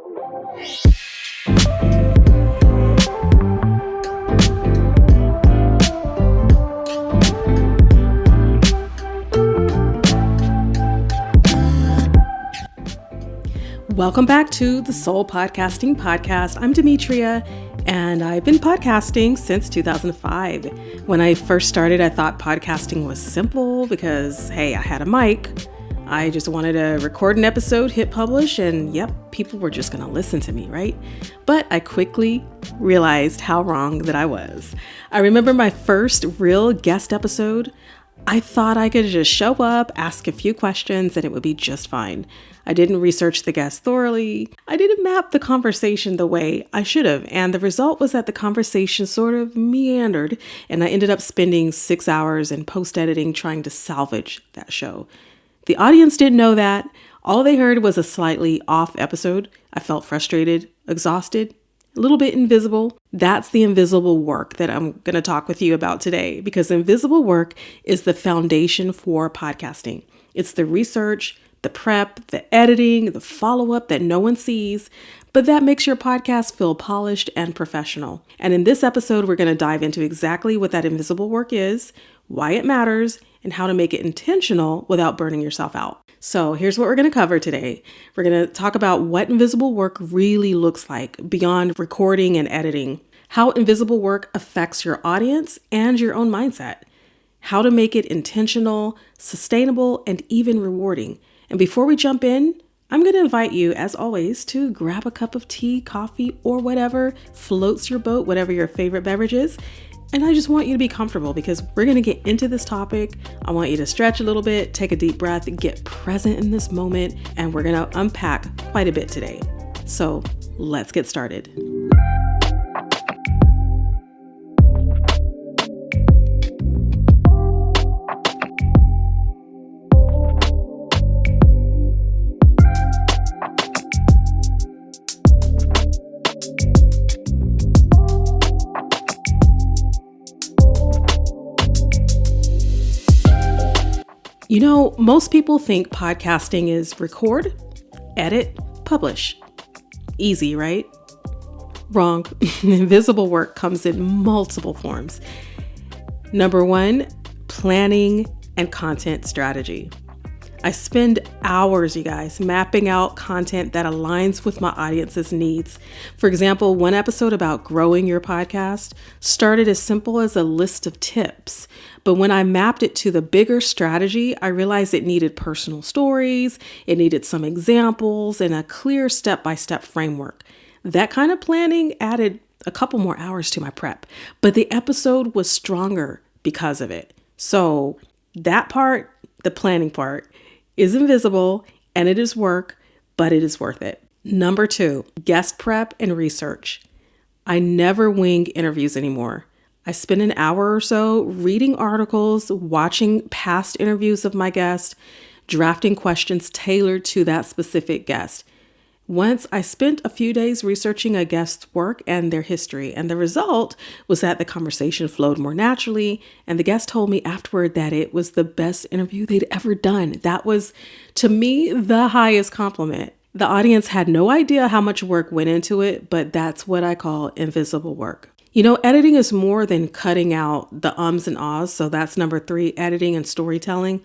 Welcome back to the Soul Podcasting Podcast. I'm Demetria, and I've been podcasting since 2005. When I first started, I thought podcasting was simple because, hey, I had a mic. I just wanted to record an episode, hit publish, and yep, people were just going to listen to me, right? But I quickly realized how wrong that I was. I remember my first real guest episode. I thought I could just show up, ask a few questions, and it would be just fine. I didn't research the guest thoroughly. I didn't map the conversation the way I should have. And the result was that the conversation sort of meandered, and I ended up spending 6 hours in post-editing trying to salvage that show. The audience didn't know that. All they heard was a slightly off episode. I felt frustrated, exhausted, a little bit invisible. That's the invisible work that I'm going to talk with you about today, because invisible work is the foundation for podcasting. It's the research, the prep, the editing, the follow-up that no one sees, but that makes your podcast feel polished and professional. And in this episode, we're going to dive into exactly what that invisible work is, why it matters, and how to make it intentional without burning yourself out. So here's what we're going to cover today. We're going to talk about what invisible work really looks like beyond recording and editing, how invisible work affects your audience and your own mindset, how to make it intentional, sustainable, and even rewarding. And before we jump in, I'm going to invite you, as always, to grab a cup of tea, coffee, or whatever floats your boat, whatever your favorite beverage is. And I just want you to be comfortable because we're going to get into this topic. I want you to stretch a little bit, take a deep breath, get present in this moment, and we're going to unpack quite a bit today. So let's get started. You know, most people think podcasting is record, edit, publish. Easy, right? Wrong. Invisible work comes in multiple forms. Number one, planning and content strategy. I spend hours, you guys, mapping out content that aligns with my audience's needs. For example, one episode about growing your podcast started as simple as a list of tips. But when I mapped it to the bigger strategy, I realized it needed personal stories, it needed some examples, and a clear step-by-step framework. That kind of planning added a couple more hours to my prep, but the episode was stronger because of it. So that part, the planning part, is invisible and it is work, but it is worth it. Number two, guest prep and research. I never wing interviews anymore. I spend an hour or so reading articles, watching past interviews of my guests, drafting questions tailored to that specific guest. Once I spent a few days researching a guest's work and their history, and the result was that the conversation flowed more naturally, and the guest told me afterward that it was the best interview they'd ever done. That was, to me, the highest compliment. The audience had no idea how much work went into it, but that's what I call invisible work. You know, editing is more than cutting out the ums and ahs, so that's number three, editing and storytelling.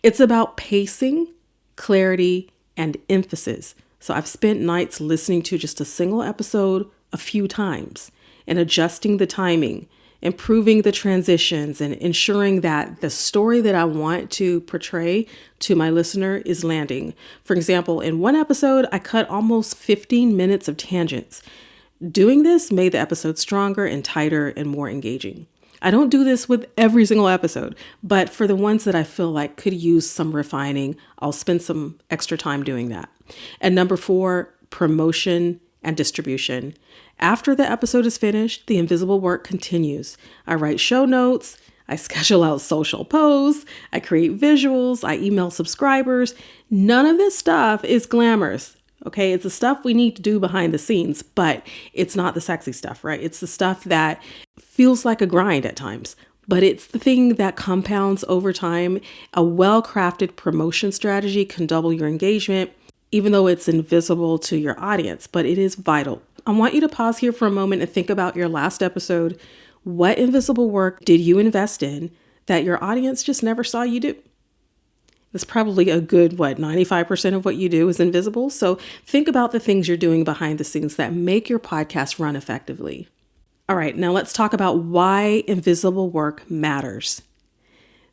It's about pacing, clarity, and emphasis. So I've spent nights listening to just a single episode a few times and adjusting the timing, improving the transitions, and ensuring that the story that I want to portray to my listener is landing. For example, in one episode, I cut almost 15 minutes of tangents. Doing this made the episode stronger and tighter and more engaging. I don't do this with every single episode, but for the ones that I feel like could use some refining, I'll spend some extra time doing that. And number four, promotion and distribution. After the episode is finished, the invisible work continues. I write show notes, I schedule out social posts, I create visuals, I email subscribers. None of this stuff is glamorous. Okay, it's the stuff we need to do behind the scenes, but it's not the sexy stuff, right? It's the stuff that feels like a grind at times, but it's the thing that compounds over time. A well-crafted promotion strategy can double your engagement, even though it's invisible to your audience, but it is vital. I want you to pause here for a moment and think about your last episode. What invisible work did you invest in that your audience just never saw you do? It's probably a good, 95% of what you do is invisible. So think about the things you're doing behind the scenes that make your podcast run effectively. All right, now let's talk about why invisible work matters.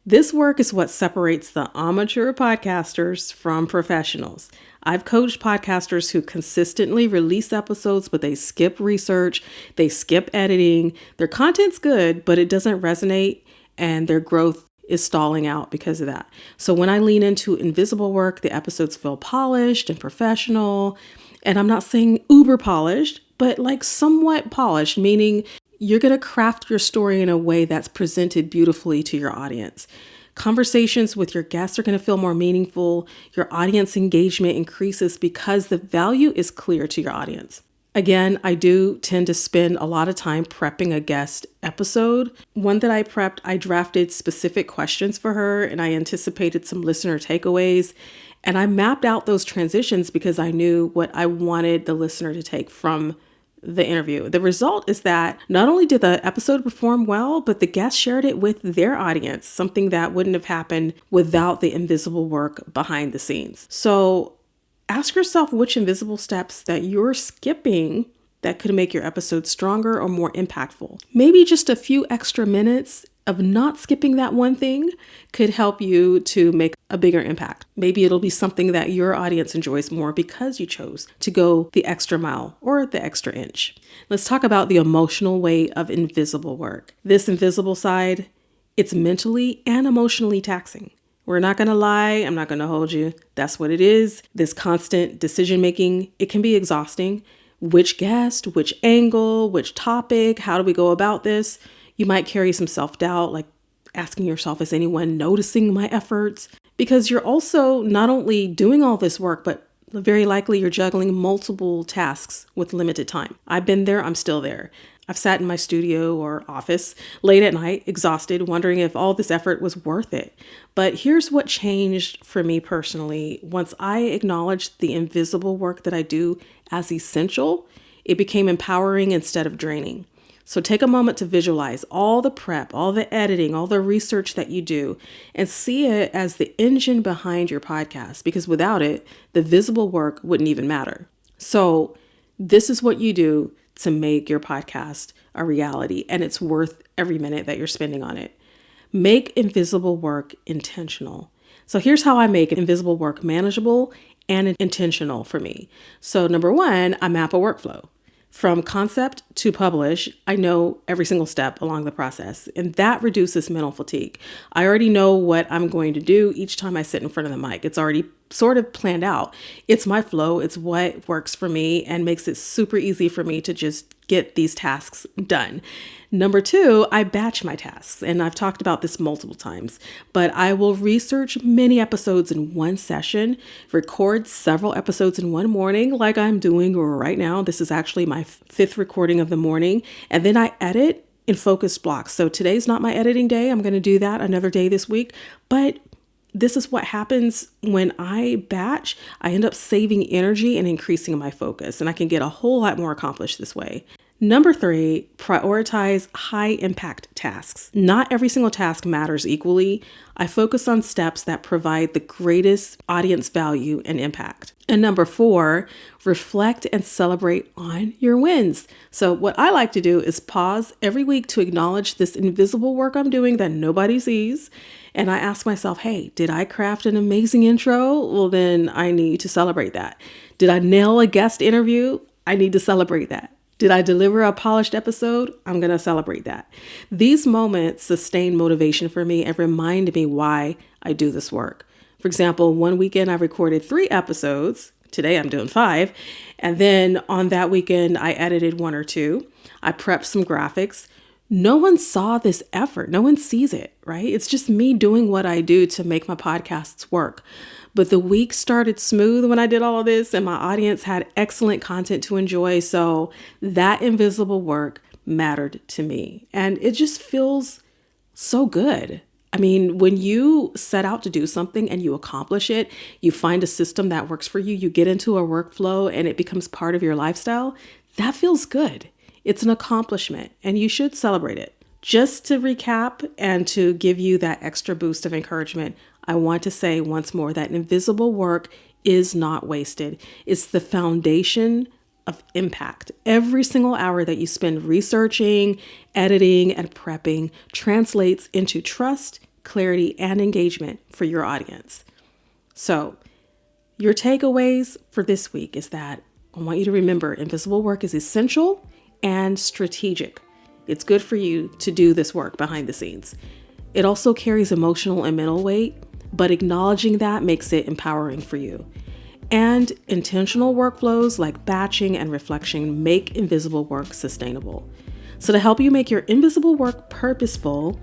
This work is what separates the amateur podcasters from professionals. I've coached podcasters who consistently release episodes, but they skip research, they skip editing. Their content's good, but it doesn't resonate, and their growth is stalling out because of that. So when I lean into invisible work, the episodes feel polished and professional. And I'm not saying uber polished, but like somewhat polished, meaning you're going to craft your story in a way that's presented beautifully to your audience. Conversations with your guests are going to feel more meaningful. Your audience engagement increases because the value is clear to your audience. Again, I do tend to spend a lot of time prepping a guest episode. One that I prepped, I drafted specific questions for her and I anticipated some listener takeaways. And I mapped out those transitions because I knew what I wanted the listener to take from the interview. The result is that not only did the episode perform well, but the guest shared it with their audience, something that wouldn't have happened without the invisible work behind the scenes. So ask yourself which invisible steps that you're skipping that could make your episode stronger or more impactful. Maybe just a few extra minutes of not skipping that one thing could help you to make a bigger impact. Maybe it'll be something that your audience enjoys more because you chose to go the extra mile or the extra inch. Let's talk about the emotional weight of invisible work. This invisible side, it's mentally and emotionally taxing. We're not going to lie. I'm not going to hold you. That's what it is. This constant decision making, it can be exhausting. Which guest, which angle, which topic, how do we go about this? You might carry some self-doubt, like asking yourself, is anyone noticing my efforts? Because you're also not only doing all this work, but very likely you're juggling multiple tasks with limited time. I've been there. I'm still there. I've sat in my studio or office late at night, exhausted, wondering if all this effort was worth it. But here's what changed for me personally. Once I acknowledged the invisible work that I do as essential, it became empowering instead of draining. So take a moment to visualize all the prep, all the editing, all the research that you do, and see it as the engine behind your podcast, because without it, the visible work wouldn't even matter. So this is what you do to make your podcast a reality, and it's worth every minute that you're spending on it. Make invisible work intentional. So here's how I make invisible work manageable and intentional for me. So number one, I map a workflow. From concept to publish, I know every single step along the process, and that reduces mental fatigue. I already know what I'm going to do each time I sit in front of the mic. It's already sort of planned out. It's my flow. It's what works for me and makes it super easy for me to just get these tasks done. Number two, I batch my tasks, and I've talked about this multiple times, but I will research many episodes in one session, record several episodes in one morning, like I'm doing right now. This is actually my fifth recording of the morning, and then I edit in focused blocks. So today's not my editing day. I'm going to do that another day this week, but this is what happens when I batch. I end up saving energy and increasing my focus, and I can get a whole lot more accomplished this way. Number three, prioritize high impact tasks. Not every single task matters equally. I focus on steps that provide the greatest audience value and impact. And number four, reflect and celebrate on your wins. So what I like to do is pause every week to acknowledge this invisible work I'm doing that nobody sees. And I ask myself, hey, did I craft an amazing intro? Well, then I need to celebrate that. Did I nail a guest interview? I need to celebrate that. Did I deliver a polished episode? I'm going to celebrate that. These moments sustain motivation for me and remind me why I do this work. For example, one weekend I recorded 3 episodes. Today I'm doing 5. And then on that weekend, I edited 1 or 2. I prepped some graphics. No one saw this effort. No one sees it, right? It's just me doing what I do to make my podcasts work. But the week started smooth when I did all of this, and my audience had excellent content to enjoy. So that invisible work mattered to me. And it just feels so good. I mean, when you set out to do something and you accomplish it, you find a system that works for you, you get into a workflow and it becomes part of your lifestyle, that feels good. It's an accomplishment and you should celebrate it. Just to recap and to give you that extra boost of encouragement, I want to say once more that invisible work is not wasted. It's the foundation of impact. Every single hour that you spend researching, editing, and prepping translates into trust, clarity, and engagement for your audience. So, your takeaways for this week is that I want you to remember invisible work is essential and strategic. It's good for you to do this work behind the scenes. It also carries emotional and mental weight, but acknowledging that makes it empowering for you. And intentional workflows like batching and reflection make invisible work sustainable. So to help you make your invisible work purposeful,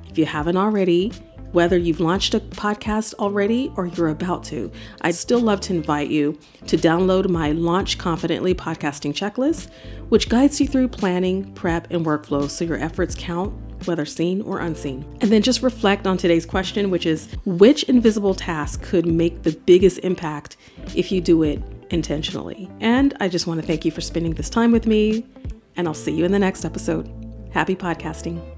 if you haven't already, whether you've launched a podcast already or you're about to, I'd still love to invite you to download my Launch Confidently podcasting checklist, which guides you through planning, prep, and workflows so your efforts count, whether seen or unseen. And then just reflect on today's question, which is, which invisible task could make the biggest impact if you do it intentionally? And I just want to thank you for spending this time with me, and I'll see you in the next episode. Happy podcasting.